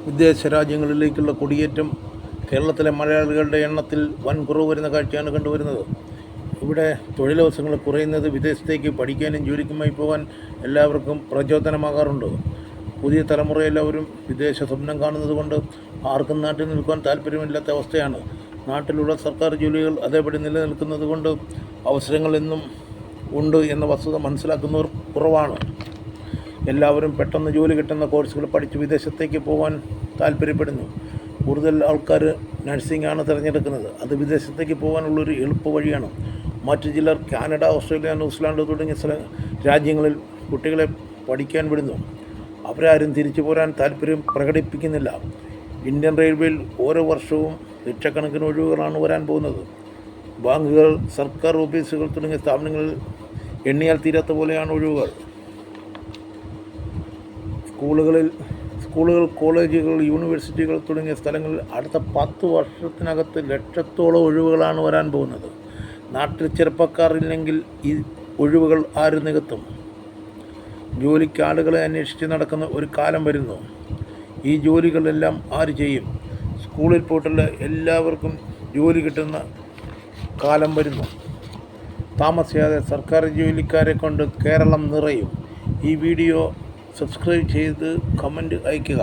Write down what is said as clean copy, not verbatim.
വിദേശ രാജ്യങ്ങളിലേക്കുള്ള കുടിയേറ്റം കേരളത്തിലെ മലയാളികളുടെ എണ്ണത്തിൽ വൻ കുറവ് വരുന്ന കാഴ്ചയാണ് കണ്ടുവരുന്നത്. ഇവിടെ തൊഴിലവസരങ്ങൾ കുറയുന്നത് വിദേശത്തേക്ക് പഠിക്കാനും ജോലിക്കുമായി പോകാൻ എല്ലാവർക്കും പ്രചോദനമാകാറുണ്ട്. പുതിയ തലമുറ എല്ലാവരും വിദേശ സ്വപ്നം കാണുന്നത് കൊണ്ട് ആർക്കും നാട്ടിൽ നിൽക്കാൻ താല്പര്യമില്ലാത്ത അവസ്ഥയാണ്. നാട്ടിലുള്ള സർക്കാർ ജോലികൾ അതേപടി നിലനിൽക്കുന്നത് കൊണ്ട് അവസരങ്ങൾ എന്നും ഉണ്ട് എന്ന വസ്തുത മനസ്സിലാക്കുന്നവർ കുറവാണ്. എല്ലാവരും പെട്ടെന്ന് ജോലി കിട്ടുന്ന കോഴ്സുകൾ പഠിച്ച് വിദേശത്തേക്ക് പോകാൻ താല്പര്യപ്പെടുന്നു. കൂടുതൽ ആൾക്കാർ നഴ്സിംഗാണ് തിരഞ്ഞെടുക്കുന്നത്. അത് വിദേശത്തേക്ക് പോകാനുള്ളൊരു എളുപ്പ വഴിയാണ്. മറ്റു ചിലർ കാനഡ, ഓസ്ട്രേലിയ, ന്യൂസിലാൻഡ് തുടങ്ങിയ രാജ്യങ്ങളിൽ കുട്ടികളെ പഠിക്കാൻ വിടുന്നു. അവരാരും തിരിച്ചു പോരാൻ താല്പര്യം പ്രകടിപ്പിക്കുന്നില്ല. ഇന്ത്യൻ റെയിൽവേയിൽ ഓരോ വർഷവും ലക്ഷക്കണക്കിന് ഒഴിവുകളാണ് വരാൻ പോകുന്നത്. ബാങ്കുകൾ, സർക്കാർ ഓഫീസുകൾ തുടങ്ങിയ സ്ഥാപനങ്ങളിൽ എണ്ണിയാൽ തീരാത്ത പോലെയാണ് ഒഴിവുകൾ. സ്കൂളുകൾ, കോളേജുകൾ, യൂണിവേഴ്സിറ്റികൾ തുടങ്ങിയ സ്ഥലങ്ങളിൽ അടുത്ത 10 വർഷത്തിനകത്ത് ലക്ഷത്തോളം ഒഴിവുകളാണ് വരാൻ പോകുന്നത്. നാട്ടിൽ ചെറുപ്പക്കാരില്ലെങ്കിൽ ഈ ഒഴിവുകൾ ആര് നികത്തും? ജോലിക്ക് ആളുകളെ അന്വേഷിച്ച് നടക്കുന്ന ഒരു കാലം വരുന്നു. ഈ ജോലികളെല്ലാം ആര് ചെയ്യും? സ്കൂളിൽ പോയിട്ടുള്ള എല്ലാവർക്കും ജോലി കിട്ടുന്ന കാലം വരുന്നു. താമസിയാതെ സർക്കാർ ജോലിക്കാരെ കൊണ്ട് കേരളം നിറയും. ഈ വീഡിയോ സബ്സ്ക്രൈബ് ചെയ്ത് കമൻറ്റ് അയയ്ക്കുക.